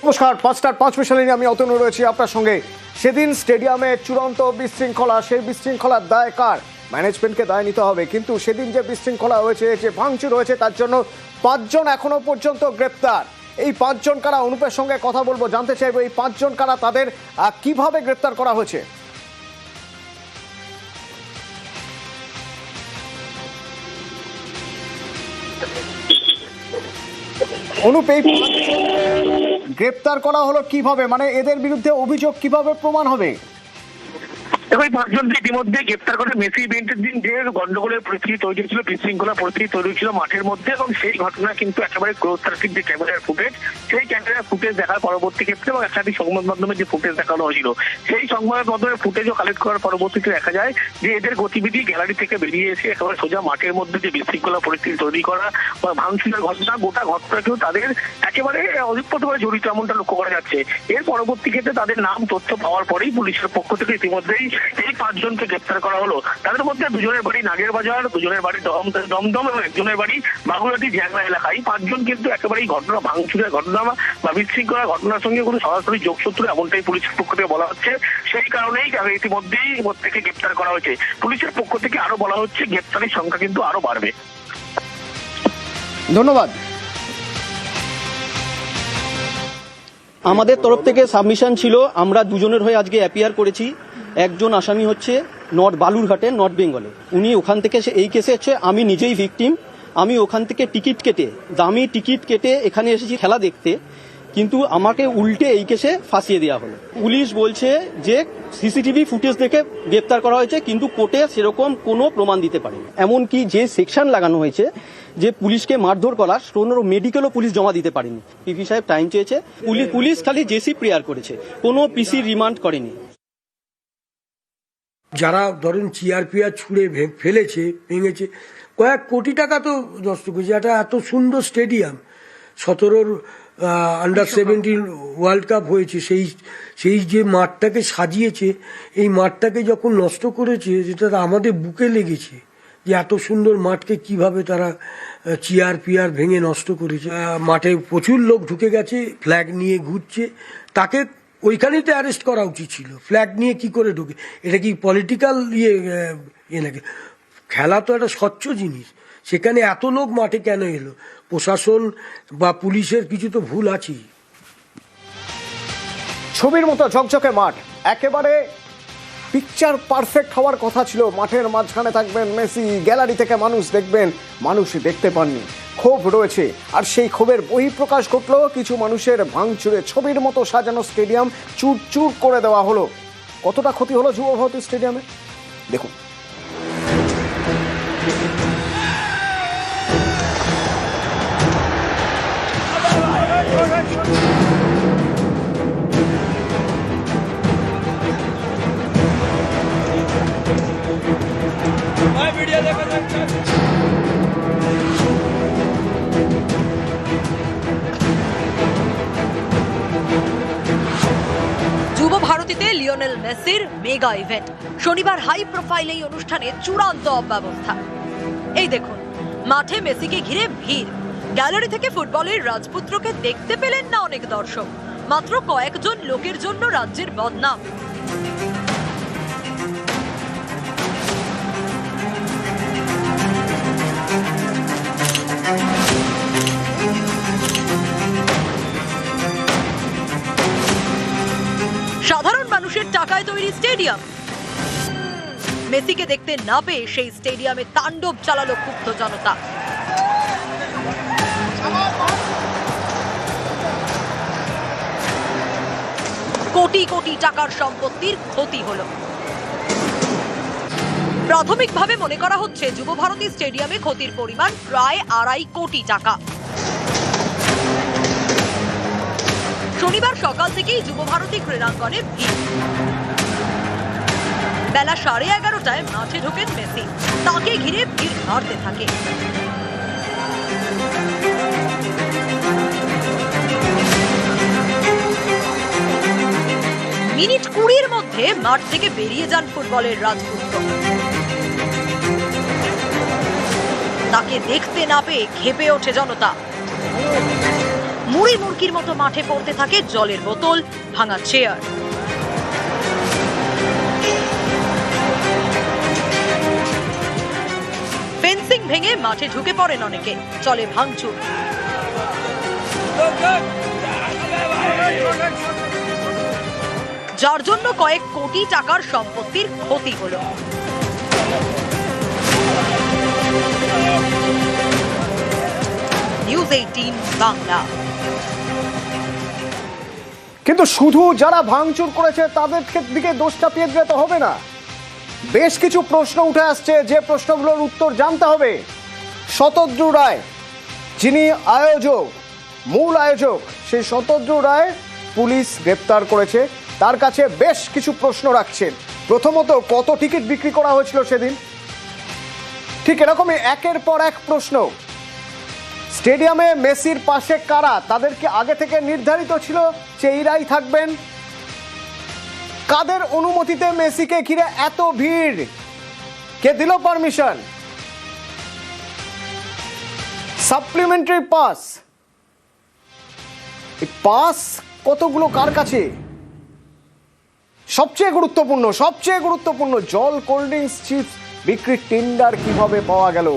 নমস্কার, 5টার 5 মিনিটে নিয়ে আমি অতনু রয়েছি আপনার সঙ্গে। সেদিন স্টেডিয়ামে চূড়ান্ত বিশৃঙ্খলা, সেই বিশৃঙ্খলার দায় কার? ম্যানেজমেন্টকে দায় নিতে হবে, কিন্তু সেদিন যে বিশৃঙ্খলা হয়েছে, যে ভাঙচুর হয়েছে, তার জন্য 5 জন এখনো পর্যন্ত গ্রেপ্তার। এই 5 জন কারা? অনুপের সঙ্গে কথা বলবো, জানতে চাইবো এই 5 জন কারা, তাদের কিভাবে গ্রেপ্তার করা হয়েছে। অনুপ, এই গ্রেপ্তার করা হলো কিভাবে? মানে এদের বিরুদ্ধে অভিযোগ কিভাবে প্রমাণ হবে? দেখো, এই 5 জনকে ইতিমধ্যে গ্রেপ্তার করে মেসি ইভেন্টের দিন যে গন্ডগোলের পরিস্থিতি তৈরি ছিল, বিশৃঙ্খলা পরিস্থিতি তৈরি ছিল মাঠের মধ্যে, এবং সেই ঘটনা কিন্তু একেবারে ক্লোজ সার্কিট যে ক্যামেরার ফুটেজ, সেই ক্যামেরার ফুটেজ দেখার পরবর্তী ক্ষেত্রে এবং একাধিক সংবাদ মাধ্যমে যে ফুটেজ দেখানো হয়েছিল, সেই সংবাদ মাধ্যমে ফুটেজও কালেক্ট করার পরবর্তীতে দেখা যায় যে এদের গতিবিধি গ্যালারি থেকে বেরিয়ে এসে একেবারে সোজা মাঠের মধ্যে যে বিশৃঙ্খলা পরিস্থিতি তৈরি করা বা ভাঙচুরের ঘটনা, গোটা ঘটনাকেও তাদের একেবারে অধিকতভাবে জড়িত এমনটা লক্ষ্য করা যাচ্ছে। এর পরবর্তী ক্ষেত্রে তাদের নাম তথ্য পাওয়ার পরেই পুলিশের পক্ষ থেকে ইতিমধ্যেই এই 5 জনকে গ্রেপ্তার করা হলো। তাদের মধ্যে 2 জনের বাড়ি নাগের বাজার, 2 জনের বাড়ি দমদম এবং 1 জনের বাড়ি বাগুড়াটি জ্যাংলা এলাকায়। এই 5 জন কিন্তু একেবারে এই ঘটনা, ভাঙচুরের ঘটনা বা বিশৃঙ্খলার ঘটনার সঙ্গে কোনো সরাসরি যোগসূত্র এমনটাই পুলিশের পক্ষ থেকে বলা হচ্ছে। সেই কারণেই ইতিমধ্যেই প্রত্যেকে গ্রেপ্তার করা হয়েছে। পুলিশের পক্ষ থেকে আরো বলা হচ্ছে গ্রেপ্তারের সংখ্যা কিন্তু আরো বাড়বে। ধন্যবাদ। আমাদের তরফ থেকে সাবমিশন ছিল, আমরা 2 জনের হয়ে আজকে অ্যাপিয়ার করেছি। একজন আসামি হচ্ছে বালুরঘাটের নর্থ বেঙ্গলে, উনি ওখান থেকে এই কেসে হচ্ছে আমি নিজেই ভিকটিম। আমি ওখান থেকে টিকিট কেটে, দামি টিকিট কেটে এখানে এসেছি খেলা দেখতে, কিন্তু আমাকে উল্টে এই কেসে ফাঁসিয়ে দেওয়া হলো। পুলিশ বলছে যে সিসিটিভি ফুটেজ দেখে গ্রেপ্তার করা হয়েছে, কিন্তু কোর্টে সেরকম কোনো প্রমাণ দিতে পারেনি। এমনকি যে সেকশন লাগানো হয়েছে যে পুলিশকে মারধর করার, কোনো মেডিকেলও পুলিশ জমা দিতে পারেনি। পিপি সাহেব টাইম চেয়েছে, পুলিশ খালি জেসি প্রেয়ার করেছে, কোনো পিসি রিমান্ড করেনি। যারা ধরুন চিয়ার ছুঁড়ে ফেলেছে, ভেঙেছে, কয়েক কোটি টাকা তো নষ্ট করেছে। একটা এত সুন্দর স্টেডিয়াম, 17 আন্ডার 17 ওয়ার্ল্ড কাপ হয়েছে, সেই যে মাঠটাকে সাজিয়েছে, এই মাঠটাকে যখন নষ্ট করেছে, যেটা আমাদের বুকে লেগেছে যে এত সুন্দর মাঠকে কিভাবে তারা চিয়ার ভেঙে নষ্ট করেছে। মাঠে প্রচুর লোক ঢুকে গেছে, ফ্ল্যাগ নিয়ে ঘুরছে, তাকে ওইখানেই তো অ্যারেস্ট করা উচিত ছিল। ফ্ল্যাগ নিয়ে কি করে ঢুকে? এটা কি পলিটিক্যাল ইয়ে নাকি? খেলা তো একটা স্বচ্ছ জিনিস, সেখানে এত লোক মাঠে কেন এলো? প্রশাসন বা পুলিশের কিছু তো ভুল আছেই। ছবির মতো ঝকঝকে মাঠ, একেবারে পিকচার পারফেক্ট হওয়ার কথা ছিল। মাঠের মাঝখানে থাকবেন মেসি, গ্যালারি থেকে মানুষ দেখবেন, মানুষ দেখতে পাননি। ক্ষোভ রয়েছে, আর সেই ক্ষোভের বহিঃপ্রকাশ ঘটল কিছু মানুষের ভাঙচুরে। ছবির মতো সাজানো স্টেডিয়াম চুরচুর করে দেওয়া হলো। কতটা ক্ষতি হলো যুব ভারতী স্টেডিয়ামে দেখুন। যুব ভারতীতে লিওনেল মেসির মেগা ইভেন্ট। শনিবার হাই প্রোফাইল এই অনুষ্ঠানে চূড়ান্ত অব্যবস্থা। এই দেখুন, মাঠে মেসিকে ঘিরে ভিড়। গ্যালারি থেকে ফুটবলের রাজপুত্রকে দেখতে পেলেন না অনেক দর্শক। মাত্র কয়েকজন লোকের জন্য রাজ্যের বদনাম। সাধারণ মানুষের টাকায় তৈরি স্টেডিয়াম। মেসিকে দেখতে না পেয়ে সেই স্টেডিয়ামে তাণ্ডব চালালো ক্ষুব্ধ জনতা। কোটি কোটি টাকার সম্পত্তির ক্ষতি হলো। প্রাথমিকভাবে মনে করা হচ্ছে যুব ভারতী স্টেডিয়ামে ক্ষতির পরিমাণ প্রায় 2.5 কোটি টাকা। শনিবার সকাল থেকেই যুব ভারতী ক্রীড়াঙ্গনে ভিড়। বেলা 11:30টায় মাঠে ঢোকেন মেসি, তাকে ঘিরে ভিড় বাড়তে থাকে। মিনিট 20-এর মধ্যে মাঠ থেকে বেরিয়ে যান ফুটবলের রাজপুত্র। তাকে দেখতে না পেয়ে ক্ষেপে ওঠে জনতা। মুড়ি মুড়কির মতো মাঠে পড়তে থাকে জলের বোতল, ভাঙা চেয়ার। ফেন্সিং ভেঙে মাঠে ঢুকে পড়েন অনেকে, চলে ভাঙচুর। যার জন্য কয়েক কোটি টাকার সম্পত্তির ক্ষতি হলো। নিউজ 18 বাংলা। কিন্তু শুধু যারা ভাঙচুর করেছে তাদের দিকে দোষ চাপিয়ে দিলে তো হবে না। বেশ কিছু প্রশ্ন উঠে আসছে, যে প্রশ্নগুলোর উত্তর জানতে হবে। শতদ্রু রায়, যিনি আয়োজক, মূল আয়োজক, সেই শতদ্রু রায় পুলিশ গ্রেপ্তার করেছে। তার কাছে বেশ কিছু প্রশ্ন রাখছেন। প্রথমত, কত টিকিট বিক্রি করা হয়েছিল সেদিন? ঠিক এরকমই একের পর এক প্রশ্ন। স্টেডিয়ামে মেসির পাশে কারা? তাদেরকে আগে থেকে নির্ধারিত ছিল যে এরাই থাকবেন? কাদের অনুমতিতে মেসিকে ঘিরে এত ভিড়? কে দিল পারমিশন? সাপ্লিমেন্টারি পাস, এই পাস কতগুলো কার কাছে? সবচেয়ে গুরুত্বপূর্ণ জল, কোল্ড ড্রিঙ্কস, চিপস বিক্রির টেন্ডার কিভাবে পাওয়া গেল?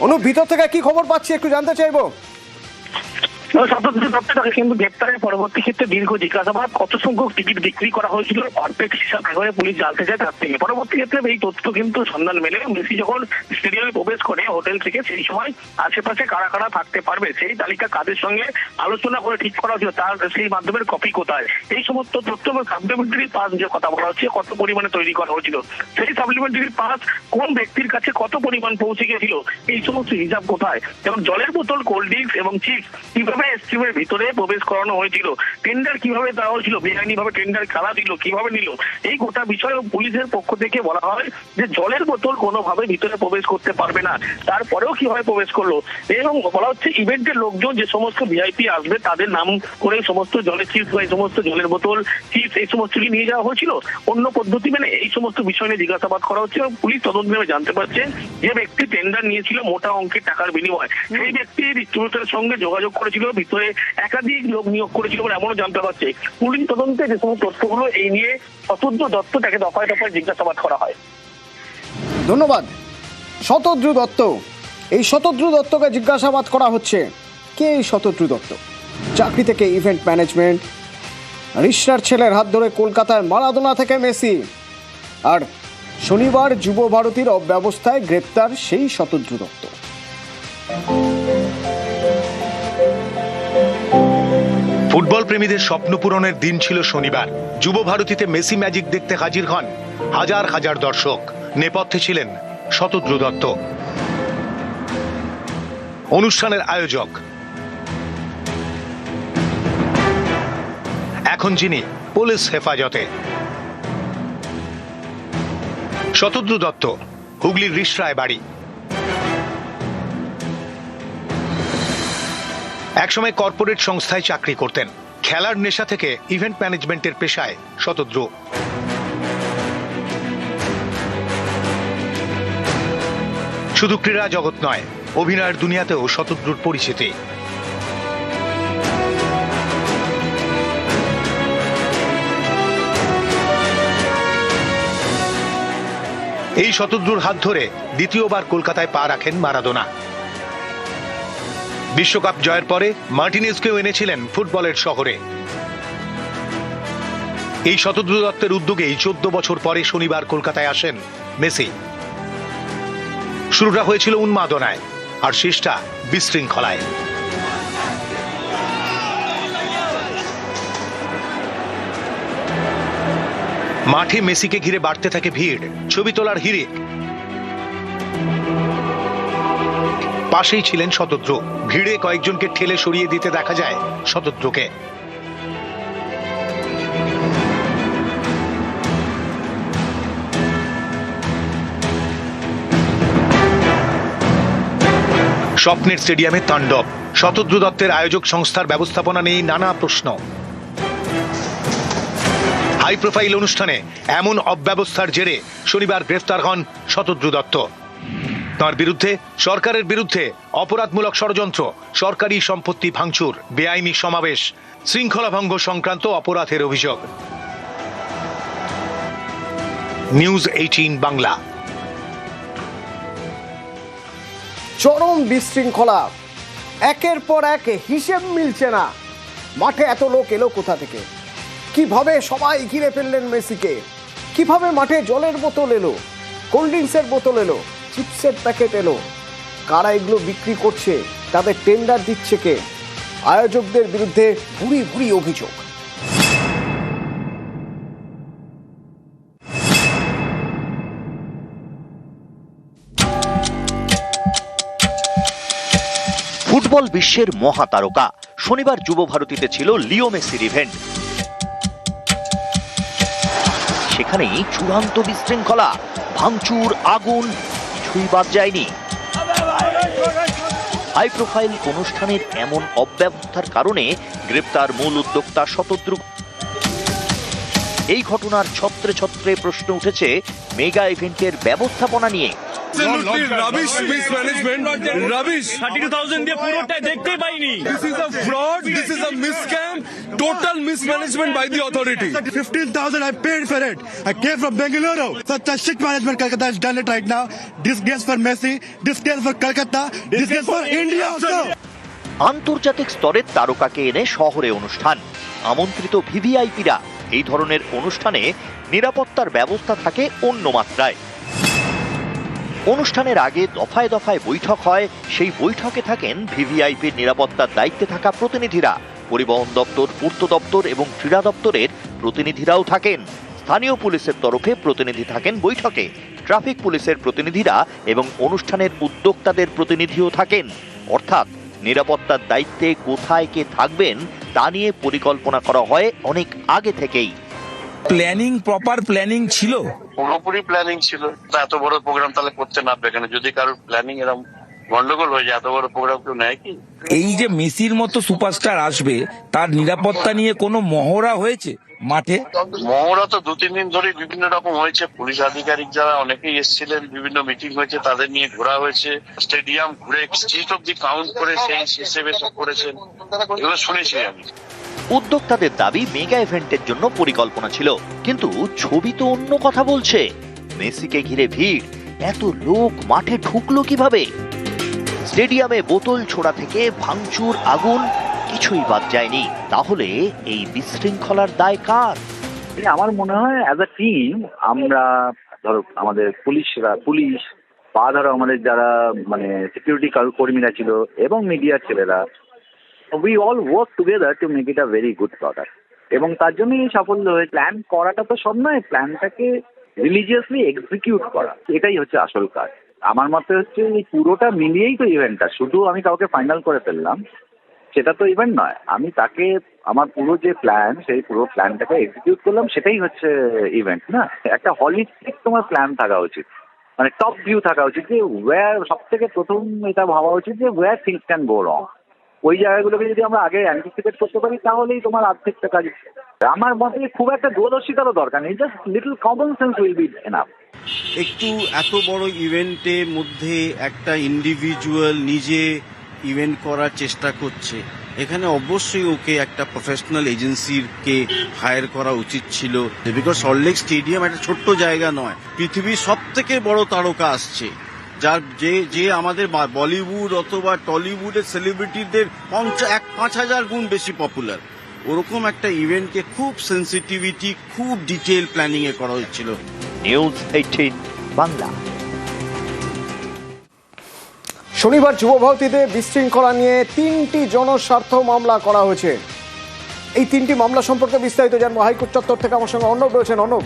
অনু, ভিতর থেকে কি খবর পাচ্ছি একটু জানতে চাইবো। শতদ্রু দত্তকে কিন্তু গ্রেপ্তারের পরবর্তী ক্ষেত্রে দীর্ঘ জিজ্ঞাসাবাদ, কত সংখ্যক টিকিট বিক্রি করা হয়েছিল পারফেক্ট হিসাব এভাবে পুলিশ জানতে চায় তার থেকে। পরবর্তী ক্ষেত্রে এই তথ্য কিন্তু সন্ধান মেলে। মেসি যখন স্টেডিয়ামে প্রবেশ করে হোটেল থেকে, সেই সময় আশেপাশে কারা কারা থাকতে পারবে সেই তালিকা কাদের সঙ্গে আলোচনা করে ঠিক করা হয়েছিল, তার সেই মাধ্যমের কপি কোথায়, এই সমস্ত তথ্য এবং সাপ্লিমেন্টারি পাস যে কথা বলা হচ্ছে কত পরিমাণে তৈরি করা হয়েছিল, সেই সাপ্লিমেন্টারি পাস কোন ব্যক্তির কাছে কত পরিমাণ পৌঁছে গেছিল, এই সমস্ত হিসাব কোথায়, এবং জলের বোতল, কোল্ড ড্রিঙ্কস এবং চিপস কিভাবে স্ট্রিমের ভিতরে প্রবেশ করানো হয়েছিল, টেন্ডার কিভাবে দেওয়া হয়েছিল, বেআইনি ভাবে টেন্ডার কারা দিল, কিভাবে নিল, এই গোটা বিষয়ে পুলিশের পক্ষ থেকে বলা হয় যে জলের বোতল কোনোভাবে ভিতরে প্রবেশ করতে পারবে না, তারপরেও কিভাবে প্রবেশ করলো, এবং বলা হচ্ছে ইভেন্টের লোকজন যে সমস্ত ভিআইপি আসবে তাদের নাম করে সমস্ত জলের চিপস বা এই সমস্ত জলের বোতল, চিপস এই সমস্ত কি নিয়ে যাওয়া হয়েছিল অন্য পদ্ধতি মেনে, এই সমস্ত বিষয় নিয়ে জিজ্ঞাসাবাদ করা হচ্ছে। এবং পুলিশ তদন্ত নেমে জানতে পারছে যে ব্যক্তি টেন্ডার নিয়েছিল মোটা অঙ্কের টাকার বিনিময়, সেই ব্যক্তি ডিস্ট্রিবিউটরের সঙ্গে যোগাযোগ করেছিল, ভিতরে একাধিক লোক নিয়োগ করেছিল বলে এমনও জানতে পারছে। পুলিশ তদন্তে যে সমস্ত তথ্যগুলো এই নিয়ে শতদ্রু দত্ত তাকে দফায় দফায় জিজ্ঞাসাবাদ করা হয়। ধন্যবাদ। শতদ্রু দত্ত, এই শতদ্রু দত্তকে জিজ্ঞাসাবাদ করা হচ্ছে। কে এই শতদ্রু দত্ত? চাকরি থেকে ইভেন্ট ম্যানেজমেন্ট, রিশার ছেলের হাত ধরে কলকাতায় মারাদোনা থেকে মেসি, আর শনিবার যুব ভারতীর অব্যবস্থায় গ্রেপ্তার সেই শতদ্রু দত্ত। ফুটবল প্রেমীদের স্বপ্ন পূরণের দিন ছিল শনিবার। যুব ভারতীতে মেসি ম্যাজিক দেখতে হাজির হন হাজার হাজার দর্শক। নেপথ্যে ছিলেন শতদ্রু দত্ত, অনুষ্ঠানের আয়োজক। এখন যিনি পুলিশ হেফাজতে। শতদ্রু দত্ত হুগলির রিষড়ায় বাড়ি। একসময় কর্পোরেট সংস্থায় চাকরি করতেন। খেলার নেশা থেকে ইভেন্ট ম্যানেজমেন্টের পেশায় শতদ্রু। শুধু ক্রীড়া জগৎ নয়, অভিনয়ের দুনিয়াতেও শতদ্রুর পরিচিতি। এই শতদ্রুর হাত ধরে দ্বিতীয়বার কলকাতায় পা রাখেন মারাদোনা। বিশ্বকাপ জয়ের পরে মার্টিনেজকেও এনেছিলেন ফুটবলের শহরে। এই শতদ্রু দত্তের উদ্যোগেই 14 বছর পরে শনিবার কলকাতায় আসেন মেসি। শুরুটা হয়েছিল উন্মাদনায়, আর শেষটা বিশৃঙ্খলায়। মাঠে মেসিকে ঘিরে বাড়তে থাকে ভিড়, ছবি তোলার হিড়িক। পাশেই ছিলেন শতদ্রু। ভিড়ে কয়েকজনকে ঠেলে সরিয়ে দিতে দেখা যায় শতদ্রুকে। স্বপ্নের স্টেডিয়ামে তাণ্ডব। শতদ্রু দত্তের আয়োজক সংস্থার ব্যবস্থাপনা নিয়ে নানা প্রশ্ন। হাই প্রোফাইল অনুষ্ঠানে এমন অব্যবস্থার জেরে শনিবার গ্রেফতার হন শতদ্রু দত্ত। তার বিরুদ্ধে সরকারের বিরুদ্ধে অপরাধমূলক ষড়যন্ত্র, সরকারি সম্পত্তি ভাঙচুর, বেআইনি সমাবেশ, শৃঙ্খলা ভঙ্গ সংক্রান্ত অপরাধের অভিযোগ। নিউজ 18 বাংলা। চরম বিশৃঙ্খলা, একের পর এক হিসেব মিলছে না। মাঠে এত লোক এলো কোথা থেকে? কিভাবে সবাই ঘিরে ফেললেন মেসিকে? কিভাবে মাঠে জলের বোতল এলো, কোল্ড ড্রিঙ্কসের বোতল এলো, চিপসের প্যাকেট এলো? কারা এগুলো বিক্রি করছে? তাদের টেন্ডার দিচ্ছে কে? আয়োজকদের বিরুদ্ধে ভুরি ভুরি অভিযোগ। ফুটবল বিশ্বের মহাতারকা শনিবার যুব ভারতীতে ছিল লিও মেসির ইভেন্ট। সেখানেই চূড়ান্ত বিশৃঙ্খলা, ভাঙচুর, আগুন, কিছুই বাদ যায়নি। হাই প্রোফাইল অনুষ্ঠানের এমন অব্যবস্থার কারণে গ্রেপ্তার মূল উদ্যোক্তা শতদ্রু। এই ঘটনার ছত্রে ছত্রে প্রশ্ন উঠেছে মেগা ইভেন্টের ব্যবস্থাপনা নিয়ে। Rubbish mismanagement, rubbish. 32,000 দিয়ে পুরোটা দেখতে পাইনি। This is a fraud, this is a miscam, total mismanagement by the authority. 15,000 I paid for it. I came from Bengaluru. Such a shit management Kolkata has done it right now. Disgrace for Messi, disgrace for Kolkata, disgrace for India also. আন্তর্জাতিক স্তরের তারকাকে এনে শহরে অনুষ্ঠান, আমন্ত্রিত ভিভিআইপিরা। এই ধরনের অনুষ্ঠানে নিরাপত্তার ব্যবস্থা থাকে অন্য মাত্রায়। অনুষ্ঠানের আগে দফায় দফায় বৈঠক হয়, সেই বৈঠকে থাকেন ভিভিআইপির নিরাপত্তার দায়িত্বে থাকা প্রতিনিধিরা। পরিবহন দপ্তর, পূর্ত দপ্তর এবং ক্রীড়া দপ্তরের প্রতিনিধিরাও থাকেন। স্থানীয় পুলিশের তরফে প্রতিনিধি থাকেন বৈঠকে, ট্রাফিক পুলিশের প্রতিনিধিরা এবং অনুষ্ঠানের উদ্যোক্তাদের প্রতিনিধিও থাকেন। অর্থাৎ নিরাপত্তার দায়িত্বে কোথায় কে থাকবেন তা নিয়ে পরিকল্পনা করা হয় অনেক আগে থেকেই। প্ল্যানিং, প্রপার প্ল্যানিং ছিল, পুরোপুরি প্ল্যানিং ছিল। এত বড় প্রোগ্রাম তাহলে করতে না পারে কেন? যদি কারোর প্ল্যানিং এরকম গন্ডগোল হয়ে যায়, এত বড় প্রোগ্রাম কেউ নেয় কি? এই যে মেসির মতো সুপারস্টার আসবে, তার নিরাপত্তা নিয়ে কোনো মহড়া হয়েছে মাঠে? মহড়া তো 2-3 দিন ধরে বিভিন্ন রকম হয়েছে। পুলিশ আধিকারিক যারা অনেকেই এসেছিলেন, বিভিন্ন মিটিং হয়েছে, তাদের নিয়ে ঘোরা হয়েছে। স্টেডিয়াম ঘুরে স্ট্রিট অব্দি কাউন্ট করে সেই হিসেবে সব করেছেন, এগুলো শুনেছি আমি। উদ্যোক্তাদের দাবি মেগা ইভেন্টের জন্য পরিকল্পনা ছিল, কিন্তু ছবি তো অন্য কথা বলছে। মেসিকে ঘিরে ভিড়, এত লোক মাঠে ঢুকলো কিভাবে? স্টেডিয়ামে বোতল ছোড়া থেকে ভাঙচুর, আগুন, কিছুই বাদ যায়নি। তাহলে এই বিশৃঙ্খলার দায় কার? আমার মনে হয় অ্যাজ আ টিম আমরা, ধরো আমাদের পুলিশ বা ধরো আমাদের যারা মানে সিকিউরিটি কর্মীরা ছিল এবং মিডিয়ার ছেলেরা, we all work together to make it a very good product. এবং তার জন্যই সাফল্য হয়ে প্ল্যান করাটা তো সব নয়, প্ল্যানটাকে রিলিজিয়াসলি এক্সিকিউট করা, এটাই হচ্ছে আসল কাজ। আমার মতে হচ্ছে এই পুরোটা মিলিয়েই তো ইভেন্টটা। শুধু আমি কাউকে ফাইনাল করে ফেললাম সেটা তো ইভেন্ট নয়, আমি তাকে আমার পুরো যে প্ল্যান, সেই পুরো প্ল্যানটাকে এক্সিকিউট করলাম, সেটাই হচ্ছে ইভেন্ট না? একটা হলিস্টিক তোমার প্ল্যান থাকা উচিত, মানে টপ ভিউ থাকা উচিত, যে ওয়্যার সব থেকে প্রথম এটা ভাবা উচিত যে ওয়্যার থিংস ক্যান গো রং। ওই জায়গাগুলোকে যদি আমরা আগে অ্যান্টিসিপেট করতে পারি তাহলেই তোমার আর্থিকটা কাজ। আমার মতে খুব একটা দূরদর্শিতারও দরকার নেই, just little common sense will be enough. একটু এত বড় ইভেন্টের মধ্যে একটা ইন্ডিভিজুয়াল নিজে ইভেন্ট করার চেষ্টা করছে, এখানে অবশ্যই ওকে একটা প্রফেশনাল এজেন্সিকে হায়ার করা উচিত ছিল। বিকজ সল্টলেক স্টেডিয়াম একটা ছোট্ট জায়গা নয়, পৃথিবীর সব থেকে বড় তারকা আসছে, যার যে আমাদের বলিউড অথবা টলিউডের সেলিব্রিটিদের 5,000 গুণ বেশি পপুলার। ওরকম একটা ইভেন্টকে খুব সেন্সিটিভিটি, খুব ডিটেল প্ল্যানিং এ করা হয়েছিল। নিউজ 18 বাংলা। শনিবার যুব ভারতীতে বিশৃঙ্খলা নিয়ে 3টি জনস্বার্থ মামলা করা হয়েছে। এই 3টি মামলা সম্পর্কে বিস্তারিত জানবো হাইকোর্ট চত্বর থেকে। আমার সঙ্গে অর্ণব রয়েছেন। অর্ণব,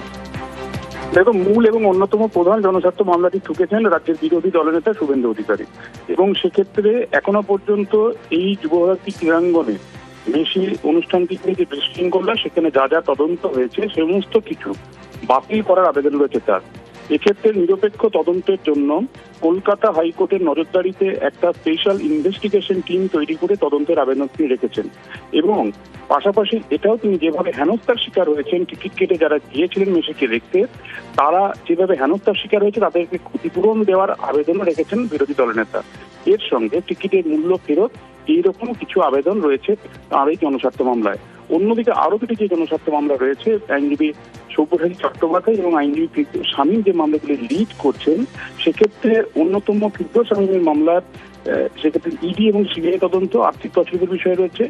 দেখো, মূল এবং অন্যতম প্রধান জনস্বার্থ মামলাটি ঠুকেছেন রাজ্যের বিরোধী দলনেতা শুভেন্দু অধিকারী, এবং সেক্ষেত্রে এখনো পর্যন্ত এই যুবভারতী ক্রীড়াঙ্গনে মেসি অনুষ্ঠানটিতে যে বিশৃঙ্খলা, সেখানে যা যা তদন্ত হয়েছে সমস্ত কিছু বাতিল করার আবেদন রয়েছে তার। এক্ষেত্রে নিরপেক্ষ তদন্তের জন্য কলকাতা হাইকোর্টের নজরদারিতে একটা স্পেশাল ইনভেস্টিগেশন টিম তৈরি করে তদন্তের আবেদন রেখেছেন, এবং পাশাপাশি এটাও তিনি যেভাবে হেনস্থার শিকার হয়েছেন, টিকিট কেটে যারা গিয়েছিলেন মেসিকে দেখতে, তারা যেভাবে হেনস্থার শিকার হয়েছে তাদেরকে ক্ষতিপূরণ দেওয়ার আবেদনও রেখেছেন বিরোধী দলনেতা। এর সঙ্গে টিকিটের মূল্য ফেরত এইরকম কিছু আবেদন রয়েছে তার এই জনস্বার্থ মামলায়। অন্যদিকে আরো দুটি যে জনস্বার্থ মামলা রয়েছে, আইনজীবী সব্যসাচী চট্টোপাধ্যায় এবং আইনজীবী ফিরদৌস শামীম যে মামলাগুলি লিড করছেন, সেক্ষেত্রে অন্যতম ফিরদৌস শামীমের মামলার সেক্ষেত্রে ইডি এবং সিবিআই তদন্ত আর্থিক তছরুপের বিষয় রয়েছে।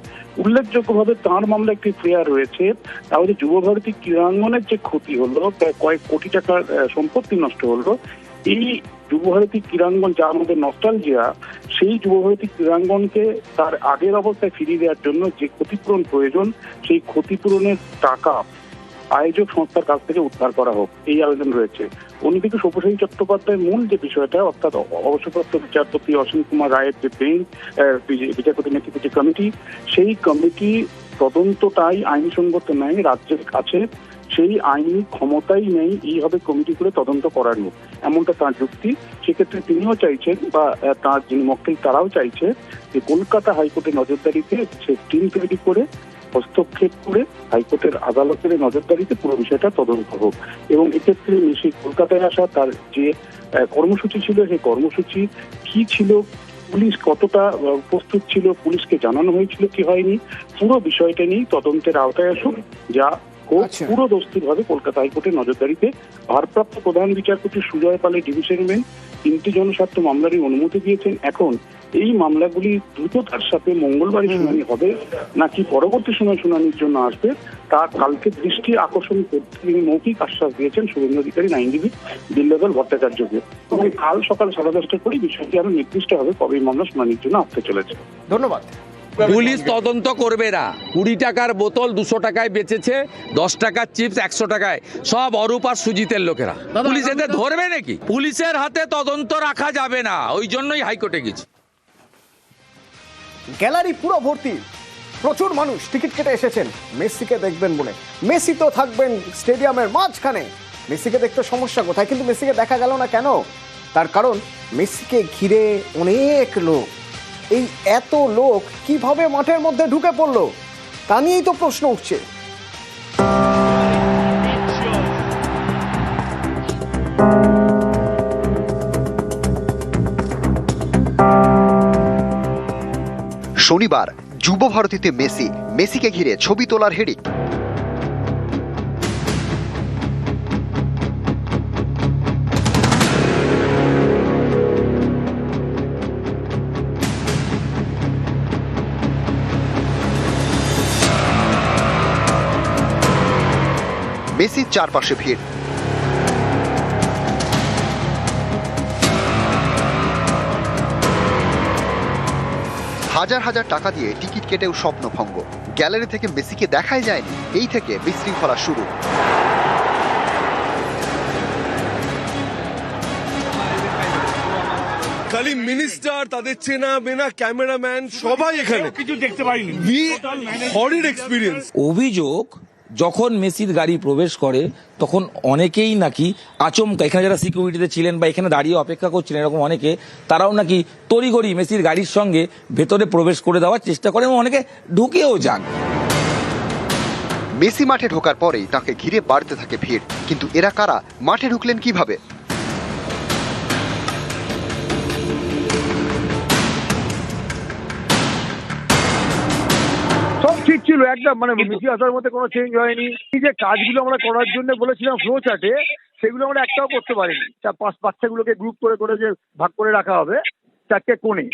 উল্লেখযোগ্যভাবে তাঁর মামলা একটি ফেয়ার রয়েছে, তাহলে যুবভারতী ক্রীড়াঙ্গনের যে ক্ষতি হলো, প্রায় কয়েক কোটি টাকার সম্পত্তি নষ্ট হলো, এই যুবভারতী ক্রীড়াঙ্গন যা আমাদের নস্টালজিয়া, সেই যুবভারতী ক্রীড়াঙ্গনকে তার আগের অবস্থায় ফিরিয়ে দেওয়ার জন্য যে ক্ষতিপূরণ প্রয়োজন, সেই ক্ষতিপূরণের টাকা আয়োজক সংস্থার কাছ থেকে উদ্ধার করা হোক, এই আবেদন রয়েছে। অন্যদিকে সব্যসাচী চট্টোপাধ্যায়ের মূল যে বিষয়টা, অর্থাৎ অবসরপ্রাপ্ত বিচারপতি অসীম কুমার রায়ের যে বেঞ্চ, বিচারপতি নেতৃত্বে যে কমিটি, সেই কমিটি তদন্তটাই আইনসঙ্গত নেয় রাজ্যের কাছে, সেই আইনি ক্ষমতাই নেই এইভাবে কমিটি করে তদন্ত করার, এমনটা তার যুক্তি। সেক্ষেত্রে তিনিও চাইছেন বা তার যিনি মক্কেল তারাও চাইছে যে কলকাতা হাইকোর্টের নজরদারিতে সে টিম তৈরি করে হস্তক্ষেপ করে হাইকোর্টের আদালতের নজরদারিতে পুরো বিষয়টা তদন্ত হোক। এবং এক্ষেত্রে মেসি কলকাতায় আসা, তার যে কর্মসূচি ছিল, সেই কর্মসূচি কি ছিল, পুলিশ কতটা প্রস্তুত ছিল, পুলিশকে জানানো হয়েছিল কি হয়নি, পুরো বিষয়টা নিয়ে তদন্তের আওতায় আসুক, যা পুরো দস্তুরভাবে কলকাতা হাইকোর্টের নজরদারিতে। ভারপ্রাপ্ত প্রধান বিচারপতি সুজয় পালের ডিভিশন বেঞ্চ 3টি জনস্বার্থ মামলারই অনুমতি দিয়েছেন। এখন এই মামলাগুলি দ্রুততার সাথে মঙ্গলবারই শুনানি হবে নাকি পরবর্তী সময় শুনানির জন্য আসবে, তা কালকে দৃষ্টি আকর্ষণ করতে তিনি মৌখিক আশ্বাস দিয়েছেন শুভেন্দু অধিকারী আইনজীবী দিল্লেবল ভট্টাচার্যকে। এবং কাল সকাল 10:30 করে বিষয়টি আরো নির্দিষ্ট হবে কবে মামলা শুনানির জন্য আসতে চলেছে। ধন্যবাদ। পুলিশ তদন্ত করবে না। 20 টাকার বোতল 200 টাকায় বেচেছে, 10 টাকার চিপস 100 টাকায়, সব অরূপ আর সুজিতের লোকেরা। পুলিশ এদের ধরবে নাকি? পুলিশের হাতে তদন্ত রাখা যাবে না, ওই জন্যই হাইকোর্টে গেছি। গ্যালারি পুরো ভর্তি, প্রচুর মানুষ টিকিট কেটে এসেছেন মেসিকে দেখবেন বলে। মেসি তো থাকবেন স্টেডিয়ামের মাঝখানে, মেসিকে দেখতে সমস্যা কোথায়? কিন্তু মেসিকে দেখা গেল না কেন? তার কারণ মেসিকে ঘিরে অনেক লোক। এই এত লোক কিভাবে মাঠের মধ্যে ঢুকে পড়লো, তা নিয়েই তো প্রশ্ন উঠছে। শনিবার যুবভারতীতে মেসিকে ঘিরে ছবি তোলার হিড়িক। মেসির চারপাশে ভিড়। হাজার হাজার টাকা দিয়ে টিকিট কেটেও স্বপ্নভঙ্গ। গ্যালারি থেকে মেসিকে দেখাই যায়নি, এই থেকে বিশৃঙ্খলা শুরু। খালি মিনিস্টার, তাদের চেনা মেনা ক্যামেরাম্যান সবাই এখানে, কিছু দেখতে পাইনি। হরিড এক্সপিরিয়েন্স। অভিযোগ, যখন মেসির গাড়ি প্রবেশ করে তখন অনেকেই নাকি আচমকা, এখানে যারা সিকিউরিটিতে ছিলেন বা এখানে দাঁড়িয়ে অপেক্ষা করছিলেন এরকম অনেকে, তারাও নাকি তড়িঘড়ি মেসির গাড়ির সঙ্গে ভেতরে প্রবেশ করে দেওয়ার চেষ্টা করেন এবং অনেকে ঢুকেও যান। মেসি মাঠে ঢোকার পরেই তাকে ঘিরে বাড়তে থাকে ভিড়। কিন্তু এরা কারা? মাঠে ঢুকলেন কিভাবে? সব ঠিক ছিল একদম, মানে মেসি আসার মধ্যে কোনো চেঞ্জ হয়নি। এই যে কাজগুলো আমরা করার জন্য বলেছিলাম ফ্লো চার্টে, সেগুলো আমরা একটাও করতে পারিনি। বাচ্চাগুলোকে গ্রুপ করে করে যে ভাগ করে রাখা হবে 4টে কোণে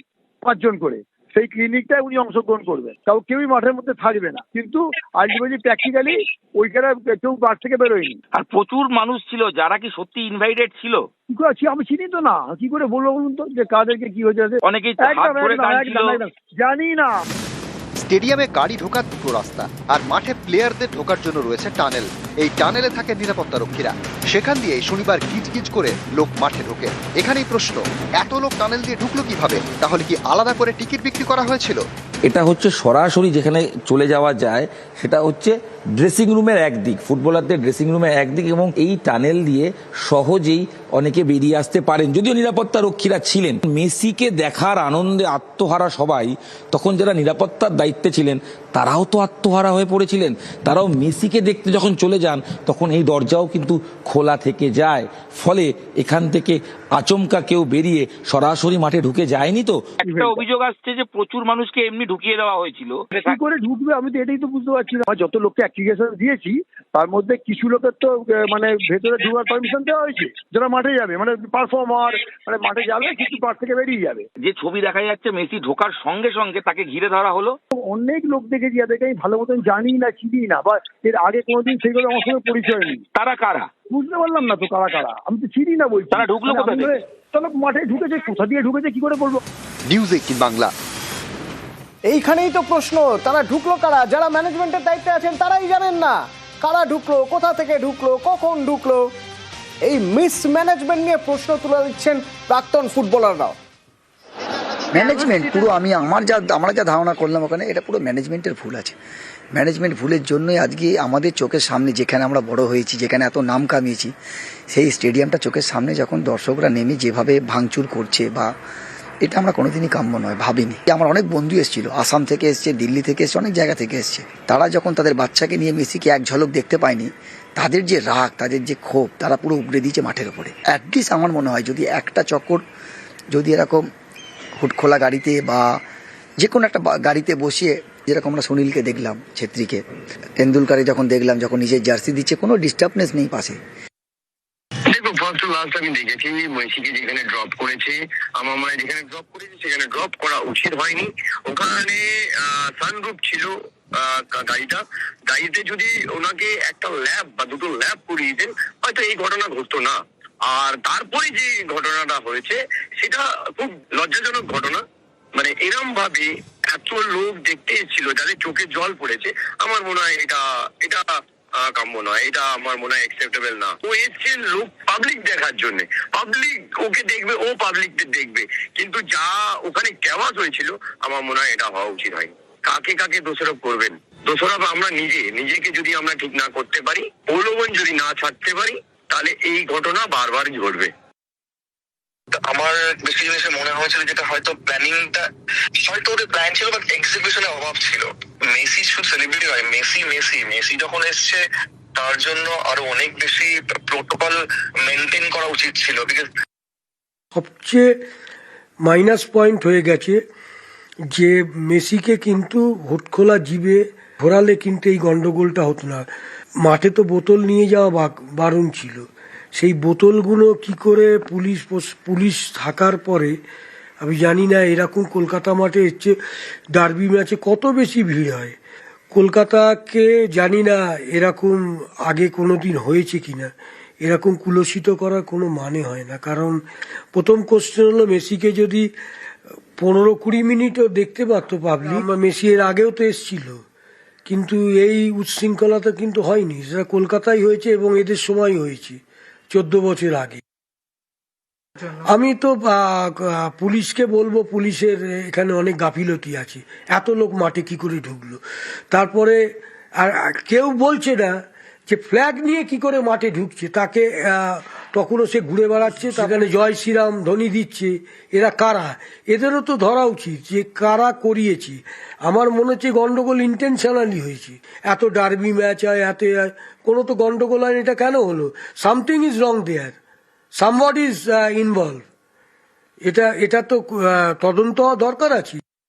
5 জন করে, সেই ক্লিনিকটায় উনি অংশগ্রহণ করবেন। তাও কেউই মাঠের মধ্যে থাকবে না, কিন্তু আলটিমেটলি প্র্যাকটিক্যালি ওইখানে কেউ মাঠ থেকে বেরোয়নি। আর প্রচুর মানুষ ছিল যারা কি সত্যি ইনভাইটেড ছিল। কি করে আমি চিনি তো না, কি করে বলবো বলুন তো যে কাদেরকে কি হয়েছে? অনেকেই জানি না। স্টেডিয়ামে গাড়ি ঢোকার দুটো রাস্তা, আর মাঠে প্লেয়ারদের ঢোকার জন্য রয়েছে টানেল। এই টানেলে থাকে নিরাপত্তা রক্ষীরা, সেখান দিয়ে শনিবার গিজ করে লোক মাঠে ঢোকে। এখানেই প্রশ্ন, এত লোক টানেল দিয়ে ঢুকলো কিভাবে? তাহলে কি আলাদা করে টিকিট বিক্রি করা হয়েছিল? এটা হচ্ছে সরাসরি যেখানে চলে যাওয়া যায় সেটা হচ্ছে ড্রেসিং রুমের একদিক, ফুটবলারদের ড্রেসিং রুমের একদিক, এবং এই টানেল দিয়ে সহজেই অনেকে বেরিয়ে আসতে পারেন, যদিও নিরাপত্তা রক্ষীরা ছিলেন। মেসিকে দেখার আনন্দে আত্মহারা সবাই, তখন যারা নিরাপত্তার দায়িত্বে ছিলেন তারাও তো আত্মহারা হয়ে পড়েছিলেন। তারাও মেসিকে দেখতে যখন চলে যান তখন এই দরজাও কিন্তু খোলা থেকে যায়, ফলে এখান থেকে আচমকা কেউ বেরিয়ে সরাসরি মাঠে ঢুকে যায়নি। তো একটা অভিযোগ আসছে যে প্রচুর মানুষকে এমনি ঢুকিয়ে দেওয়া হয়েছিল। কি করে ঢুকবে আমি তো এটাই তো বুঝতে পারছি না। যত লোককে অ্যাপ্লিকেশন দিয়েছি তার মধ্যে কিছু লোকের তো মানে ভেতরে ঢোকার পারমিশন দেওয়া হয়েছে, যারা মাঠে যাবে, মানে পারফর্মার, মানে মাঠে যাবে, কিছু মাঠ থেকে বেরিয়ে যাবে। যে ছবি দেখা যাচ্ছে মেসি ঢোকার সঙ্গে সঙ্গে তাকে ঘিরে ধরা হলো। অনেক লোক দেখেছি যাদেরকে আমি ভালো মতন জানি না, চিনি না, বা এর আগে কোনোদিন সেইগুলো আমার সঙ্গে পরিচয় নেই। তারা কারা বুঝতে পারলাম না তো কারা কারা, আমি তো চিনি না বলছি। তারা ঢুকলো কোথা থেকে? তাহলে মাঠে ঢুকেছে, কোথা দিয়ে ঢুকেছে কি করে বলবো। নিউজ 18 বাংলা। এইখানেই তো প্রশ্ন, তারা ঢুকলো কারা? যারা ম্যানেজমেন্টের দায়িত্বে আছেন তারাই জানেন না কারা ঢুকলো, কোথা থেকে ঢুকলো, কখন ঢুকলো। এই মিসম্যানেজমেন্ট নিয়ে প্রশ্ন তুলে দিচ্ছেন প্রাক্তন ফুটবলাররাও। ম্যানেজমেন্ট পুরো আমরা যা ধারণা করলাম ওখানে, এটা পুরো ম্যানেজমেন্টের ভুল আছে। ম্যানেজমেন্ট ভুলের জন্যই আজকে আমাদের চোখের সামনে, যেখানে আমরা বড় হয়েছি, যেখানে এত নাম কামিয়েছি, সেই স্টেডিয়ামটা চোখের সামনে যখন দর্শকরা নেমে যেভাবে ভাঙচুর করছে, বা এটা আমরা কোনোদিনই কাম্য নয়, ভাবিনি। আমার অনেক বন্ধু এসেছিল, আসাম থেকে এসছে, দিল্লি থেকে এসছে, অনেক জায়গা থেকে এসছে। তারা যখন তাদের বাচ্চাকে নিয়ে মেসিকে এক ঝলক দেখতে পায়নি, তাদের যে রাগ, তাদের যে ক্ষোভ, তারা পুরো উগড়ে দিয়েছে মাঠের উপরে। অ্যাটলিস্ট আমার মনে হয় যদি একটা চক্কর, যদি এরকম হুটখোলা গাড়িতে বা যে কোনো একটা গাড়িতে বসিয়ে, যেরকম আমরা সুনীলকে দেখলাম, ছেত্রীকে, তেন্ডুলকারে যখন দেখলাম, যখন নিজের জার্সি দিচ্ছে, কোনো ডিস্টার্বনেস নেই পাশে। ফার্স্ট লাস্ট আমি দেখেছি মেসিকে যেখানে ড্রপ করেছে, আমার মনে হয় যেখানে ড্রপ করেছে সেখানে ড্রপ করা উচিত হয়নি। ওখানে সানরুফ ছিল গাড়িতে যদি ওনাকে একটা ল্যাব বা দুটো ল্যাব করিয়ে দিতেন হয়তো এই ঘটনা ঘটতো না। আর তারপরে যে ঘটনাটা হয়েছে সেটা খুব লজ্জাজনক ঘটনা। মানে এরম ভাবে এত লোক দেখতে এসেছিল যাদের চোখে জল পড়েছে, আমার মনে হয় এটা কাম্য নয়, এটা আমার মনে হয় অ্যাকসেপ্টেবল না। ও এসছে লোক পাবলিক দেখার জন্য, পাবলিক ওকে দেখবে, ও পাবলিকদের দেখবে, কিন্তু যা ওখানে ক্যাওয়াস হয়েছিল আমার মনে হয় এটা হওয়া উচিত হয়নি। কাকে কাকে দোষারোপ করবেন? দোষারোপ আমরা নিজেকে যদি আমরা ঠিক না করতে পারি, প্রলোভন যদি না ছাড়তে পারি, তাহলে এই ঘটনা বারবার ঘটবে। আমার বেশি জিনিসে মনে হয়েছিল যেটা হয়তো প্ল্যানিংটা, হয়তো ওদের প্ল্যান ছিল বাট এক্সিকিউশনের অভাব ছিল। মেসি শুধু সেলিব্রিটি হয়, মেসি যখন এসছে তার জন্য আরো অনেক বেশি প্রোটোকল মেনটেন করা উচিত ছিল। বিকজ সবচেয়ে মাইনাস পয়েন্ট হয়ে গেছে যে মেসিকে কিন্তু হুটখোলা জিবে ঘোরালে কিন্তু এই গন্ডগোলটা হতো না। মাঠে তো বোতল নিয়ে যাওয়া বারণ ছিল, সেই বোতলগুলো কি করে পুলিশ থাকার পরে, আমি জানি না এরকম কলকাতা মাঠে এসছে ডার্বি ম্যাচে কত বেশি ভিড় হয়। কলকাতাকে জানি না এরকম আগে কোনো দিন হয়েছে কিনা, এরকম কুলসিত করার কোনো মানে হয় না। কারণ প্রথম কোশ্চেন হলো মেসিকে যদি 15-20 মিনিটও দেখতে পারতো পাবলিক, মেসি এর আগেও তো এসছিল, কিন্তু এই উচ্ছৃঙ্খলাটা কিন্তু হয়নি। সেটা কলকাতায় হয়েছে এবং এদের সময় হয়েছে 14 বছর আগে। আমি তো পুলিশকে বলবো, পুলিশের এখানে অনেক গাফিলতি আছে, এত লোক মাঠে কি করে ঢুকলো। তারপরে আর কেউ বলছে না যে ফ্ল্যাগ নিয়ে কি করে মাঠে ঢুকছে, তাকে তখনও সে ঘুরে বেড়াচ্ছে, সেখানে জয় শ্রীরাম ধ্বনি দিচ্ছে। এরা কারা? এদেরও তো ধরা উচিত যে কারা করিয়েছে। আমার মনে হচ্ছে গন্ডগোল ইন্টেনশনালি হয়েছে। এত ডার্বি ম্যাচ হয়, কোনো তো গন্ডগোল হয়, এটা কেন হলো? Something is wrong there, somebody is involve. এটা তো তদন্ত দরকার আছে।